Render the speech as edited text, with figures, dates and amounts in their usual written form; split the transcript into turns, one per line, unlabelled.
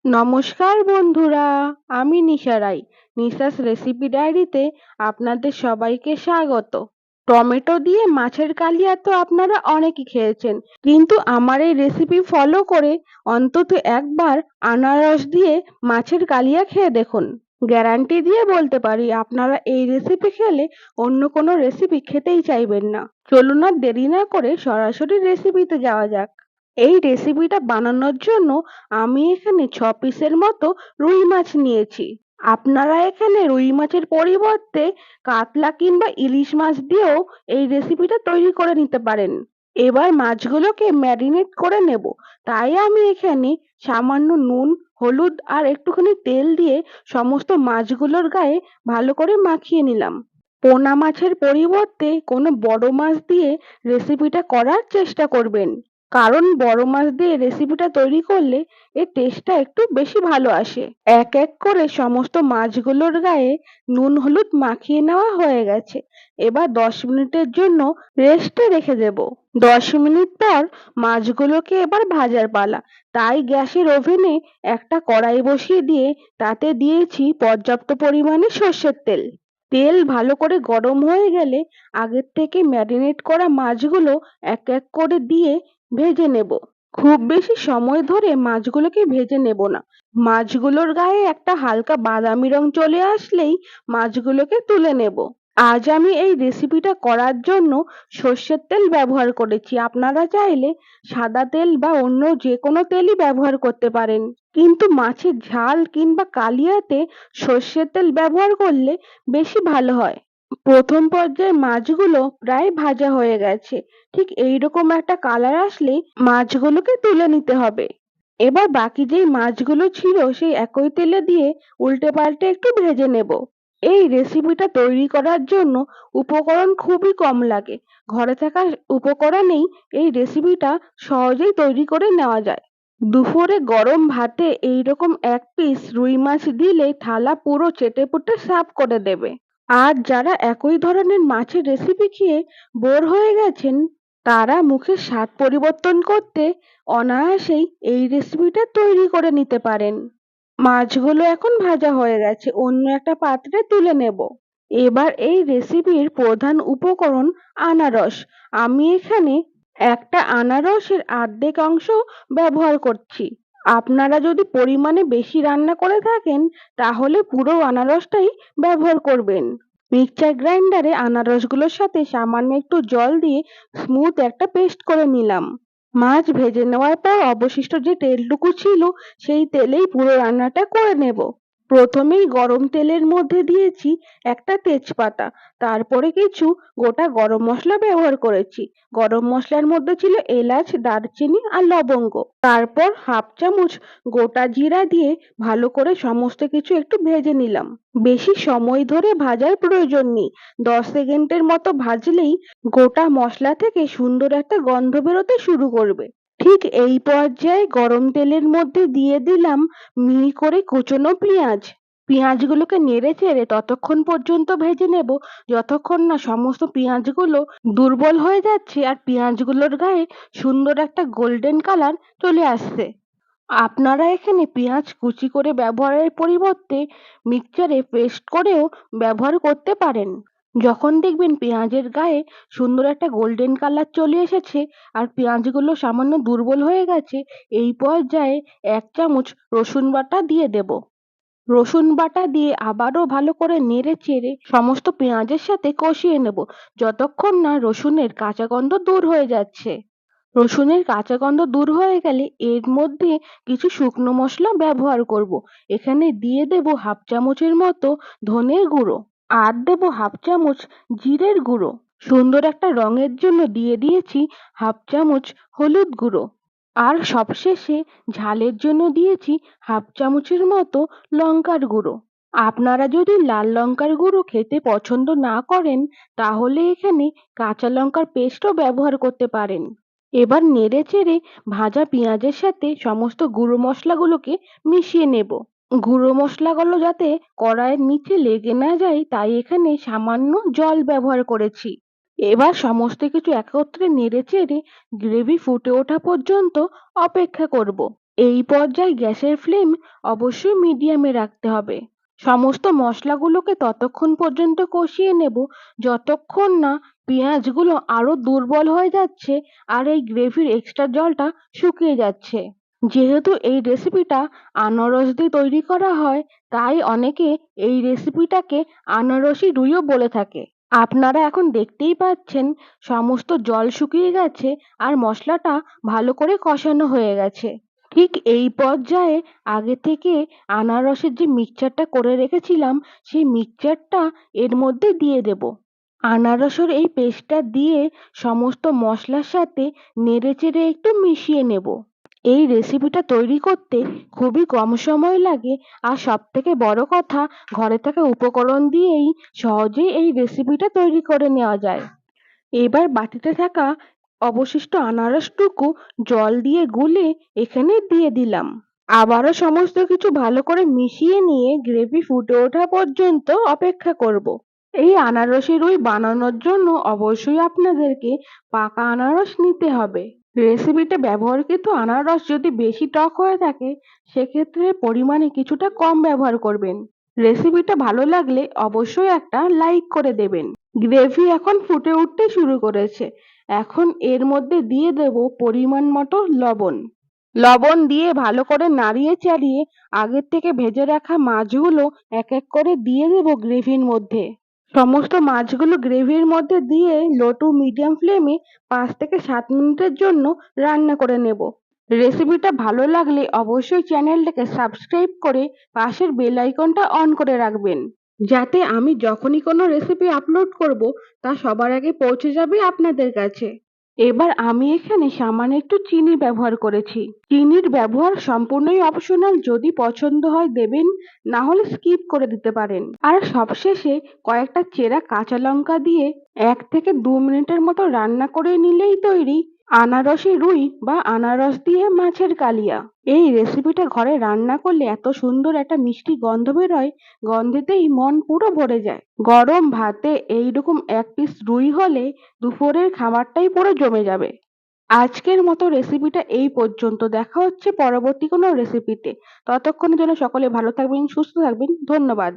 নমস্কার বন্ধুরা, আমি নিশা রাই। নিশাস রেসিপি ডায়েরিতে আপনাদের সবাইকে স্বাগত। টমেটো দিয়ে মাছের কালিয়া তো আপনারা অনেকেই খেয়েছেন, কিন্তু আমার এই রেসিপি ফলো করে অন্তত একবার আনারস দিয়ে মাছের কালিয়া খেয়ে দেখুন। গ্যারান্টি দিয়ে বলতে পারি আপনারা এই রেসিপি খেলে অন্য কোনো রেসিপি খেতেই চাইবেন না। চলুন আর দেরি না করে সরাসরি রেসিপিতে যাওয়া যাক। এই রেসিপিটা বানানোর জন্য আমি এখানে 6 পিসের মতো রুই মাছ নিয়েছি। আপনারা এখানে রুই মাছের পরিবর্তে কাতলা কিংবা ইলিশ মাছ দিয়েও এই রেসিপিটা তৈরি করে নিতে পারেন। এবার মাছগুলোকে ম্যারিনেট করে নেব। তাই আমি এখানে সামান্য নুন, হলুদ আর একটুখানি তেল দিয়ে সমস্ত মাছগুলোর গায়ে ভালো করে মাখিয়ে নিলাম। পোনা মাছের পরিবর্তে কোনো বড় মাছ দিয়ে রেসিপিটা করার চেষ্টা করবেন, কারণ বড় মাছ দিয়ে রেসিপিটা তৈরি করলে এর টেস্টটা একটু বেশি ভালো আসে। এক এক করে সমস্ত মাছগুলোর গায়ে নুন হলুদ মাখিয়ে নেওয়া হয়ে গেছে। এবার 10 মিনিটের জন্য রেস্টে রেখে দেব। 10 মিনিট পর মাছগুলোকে এবার ভাজার পালা। তাই গ্যাসের ওভেনে একটা কড়াই বসিয়ে দিয়ে তাতে দিয়েছি পর্যাপ্ত পরিমাণে সর্ষের তেল। তেল ভালো করে গরম হয়ে গেলে আগের থেকে ম্যারিনেট করা মাছগুলো এক এক করে দিয়ে ভেজে নেব। খুব বেশি সময় ধরে মাছগুলোকে ভেজে নেব না। মাছগুলোর গায়ে একটা হালকা বাদামি রং চলে আসলেই মাছগুলোকে তুলে নেব। আজ আমি এই রেসিপিটা করার জন্য সর্ষের তেল ব্যবহার করেছি। আপনারা চাইলে সাদা তেল বা অন্য যে কোনো তেলই ব্যবহার করতে পারেন, কিন্তু মাছের ঝাল কিংবা কালিয়াতে সর্ষের তেল ব্যবহার করলে বেশি ভালো হয়। প্রথম পর্যায়ে মাছগুলো প্রায় ভাজা হয়ে গেছে। ঠিক এইরকম একটা কালার আসলে মাছগুলোকে তুলে নিতে হবে। এবার বাকি যেই মাছগুলো ছিল সেই একই তেলে দিয়ে উল্টে পাল্টে একটু ভেজে নেব। এই রেসিপিটা তৈরি করার জন্য উপকরণ খুবই কম লাগে। ঘরে থাকা উপকরণেই এই রেসিপিটা সহজেই তৈরি করে নেওয়া যায়। দুপুরে গরম ভাতে এইরকম 1 পিস রুই মাছ দিলে থালা পুরো চেটেপুটে সাফ করে দেবে। আর যারা একই ধরনের মাছের রেসিপি খেয়ে বোর হয়ে গেছেন, তারা মুখের স্বাদ পরিবর্তন করতে অনায়াসেই এই রেসিপিটা তৈরি করে নিতে পারেন। মাছগুলো এখন ভাজা হয়ে গেছে, অন্য একটা পাত্রে তুলে নেব। এবার এই রেসিপির প্রধান উপকরণ আনারস। আমি এখানে একটা আনারসের অর্ধেক অংশ ব্যবহার করছি। আপনারা যদি পরিমাণে বেশি রান্না করে থাকেন তাহলে পুরো আনারসটাই ব্যবহার করবেন। মিক্সচার গ্রাইন্ডারে আনারসগুলোর সাথে সামান্য একটু জল দিয়ে স্মুথ একটা পেস্ট করে নিলাম। মাছ ভেজে নেওয়ার পর অবশিষ্ট যে তেলটুকু ছিল সেই তেলেই পুরো রান্নাটা করে নেব। প্রথমেই গরম তেলের মধ্যে দিয়েছি একটা তেজপাতা, তারপরে কিছু গোটা গরম মশলা ব্যবহার করেছি। গরম মশলার মধ্যে ছিল এলাচ, দারচিনি আর লবঙ্গ। তারপর হাফ চামচ গোটা জিরা দিয়ে ভালো করে সমস্ত কিছু একটু ভেজে নিলাম। বেশি সময় ধরে ভাজার প্রয়োজন নেই, 10 সেকেন্ডের মতো ভাজলেই গোটা মশলা থেকে সুন্দর একটা গন্ধ বেরোতে শুরু করবে। ঠিক এই পর্যায়ে গরম তেলের মধ্যে দিয়ে দিলাম মিহি করে কুচনো পেঁয়াজ। পেঁয়াজগুলোকে নেড়ে চেড়ে ততক্ষণ পর্যন্ত ভেজে নেব যতক্ষণ না সমস্ত পেঁয়াজগুলো দুর্বল হয়ে যাচ্ছে আর পেঁয়াজগুলোর গায়ে সুন্দর একটা গোল্ডেন কালার চলে আসছে। আপনারা এখানে পেঁয়াজ কুচি করে ব্যবহারের পরিবর্তে মিক্সচারে পেস্ট করেও ব্যবহার করতে পারেন। যখন দেখবেন পেঁয়াজের গায়ে সুন্দর একটা গোল্ডেন কালার চলে এসেছে আর পেঁয়াজগুলো সামান্য দুর্বল হয়ে গেছে, এই পর্যায়ে 1 চামচ রসুন বাটা দিয়ে দেব। রসুন বাটা দিয়ে আবারও ভালো করে নেড়ে চেড়ে সমস্ত পেঁয়াজের সাথে কষিয়ে নেব যতক্ষণ না রসুনের কাঁচা গন্ধ দূর হয়ে যাচ্ছে। রসুনের কাঁচা গন্ধ দূর হয়ে গেলে এর মধ্যে কিছু শুকনো মশলা ব্যবহার করব। এখানে দিয়ে দেব হাফ চামচের মতো ধনের গুঁড়ো আর দেব হাফ চামচ জিরের গুঁড়ো। সুন্দর একটা রঙের জন্য দিয়ে দিয়েছি হাফ চামচ হলুদ গুঁড়ো। আর সবশেষে ঝালের জন্য দিয়েছি হাফ চামচের মতো লঙ্কার গুঁড়ো। আপনারা যদি লাল লঙ্কার গুঁড়ো খেতে পছন্দ না করেন তাহলে এখানে কাঁচা লঙ্কার পেস্টও ব্যবহার করতে পারেন। এবার নেড়ে চেড়ে ভাজা পেঁয়াজের সাথে সমস্ত গুঁড়ো মশলাগুলোকে মিশিয়ে নেব। গুঁড়ো মশলাগুলো যাতে কড়াইয়ের নিচে লেগে না যায় তাই এখানে সামান্য জল ব্যবহার করেছি। এবার সমস্ত কিছু একত্রে নেড়ে চেড়ে গ্রেভি ফুটে ওঠা পর্যন্ত অপেক্ষা করব। এই পর্যায়ে গ্যাসের ফ্লেম অবশ্যই মিডিয়ামে রাখতে হবে। সমস্ত মশলাগুলোকে ততক্ষণ পর্যন্ত কষিয়ে নেব যতক্ষণ না পেঁয়াজগুলো আরো দুর্বল হয়ে যাচ্ছে আর এই গ্রেভির এক্সট্রা জলটা শুকিয়ে যাচ্ছে। যেহেতু এই রেসিপিটা আনারস দিয়ে তৈরি করা হয়, তাই অনেকে এই রেসিপিটাকে আনারসি রুইও বলে থাকে। আপনারা এখন দেখতেই পাচ্ছেন সমস্ত জল শুকিয়ে গেছে আর মশলাটা ভালো করে কষানো হয়ে গেছে। ঠিক এই পর্যায়ে আগে থেকে আনারসের যে মিক্সচারটা করে রেখেছিলাম সেই মিক্সচারটা এর মধ্যে দিয়ে দেব। আনারসের এই পেস্টটা দিয়ে সমস্ত মশলার সাথে নেড়েচেড়ে একটু মিশিয়ে নেব। এই রেসিপিটা তৈরি করতে খুবই কম সময় লাগে আর সবথেকে বড় কথা, ঘরে থাকা উপকরণ দিয়েই সহজেই এই রেসিপিটা তৈরি করে নেওয়া যায়। এবার বাটিতে থাকা অবশিষ্ট আনারসটুকু জল দিয়ে গুলে এখানে দিয়ে দিলাম। আবারও সমস্ত কিছু ভালো করে মিশিয়ে নিয়ে গ্রেভি ফুটে ওঠা পর্যন্ত অপেক্ষা করব। এই আনারসি রুই বানানোর জন্য অবশ্যই আপনাদেরকে পাকা আনারস নিতে হবে। রেসিপিতে ব্যবহৃত আনারস যদি বেশি টক হয়ে থাকে সেক্ষেত্রে পরিমাণে কিছুটা কম ব্যবহার করবেন। রেসিপিটা ভালো লাগলে অবশ্যই একটা লাইক করে দেবেন। গ্রেভি এখন ফুটে উঠতে শুরু করেছে। এখন এর মধ্যে দিয়ে দেব পরিমাণ মতো লবণ। লবণ দিয়ে ভালো করে নাড়িয়ে চাড়িয়ে আগের থেকে ভেজে রাখা মাছগুলো এক এক করে দিয়ে দেব গ্রেভির মধ্যে। সমস্ত মাছগুলো গ্রেভির মধ্যে দিয়ে লো টু মিডিয়াম ফ্লেমে 5 থেকে 7 মিনিটের জন্য রান্না করে নেব। রেসিপিটা ভালো লাগলে অবশ্যই চ্যানেলটাকে সাবস্ক্রাইব করে পাশের বেল আইকনটা অন করে রাখবেন, যাতে আমি যখনই কোনো রেসিপি আপলোড করব তা সবার আগে পৌঁছে যাবে আপনাদের কাছে। এবার আমি এখানে সামান্য একটু চিনি ব্যবহার করেছি। চিনির ব্যবহার সম্পূর্ণই অপশনাল, যদি পছন্দ হয় দেবেন, না হলে স্কিপ করে দিতে পারেন। আর সবশেষে কয়েকটা চেরা কাঁচা লঙ্কা দিয়ে 1 থেকে 2 মিনিটের মতো রান্না করে নিলেই তৈরি আনারসি রুই বা আনারস দিয়ে মাছের কালিয়া। এই রেসিপিটা ঘরে রান্না করলে এত সুন্দর একটা মিষ্টি গন্ধ বেরোয়, গন্ধেতেই মন পুরো ভরে যায়। গরম ভাতে এইরকম 1 পিস রুই হলে দুপুরের খাবারটাই পুরো জমে যাবে। আজকের মতো রেসিপিটা এই পর্যন্ত। দেখা হচ্ছে পরবর্তী কোনো রেসিপিতে। ততক্ষণের জন্য সকলে ভালো থাকবেন, সুস্থ থাকবেন। ধন্যবাদ।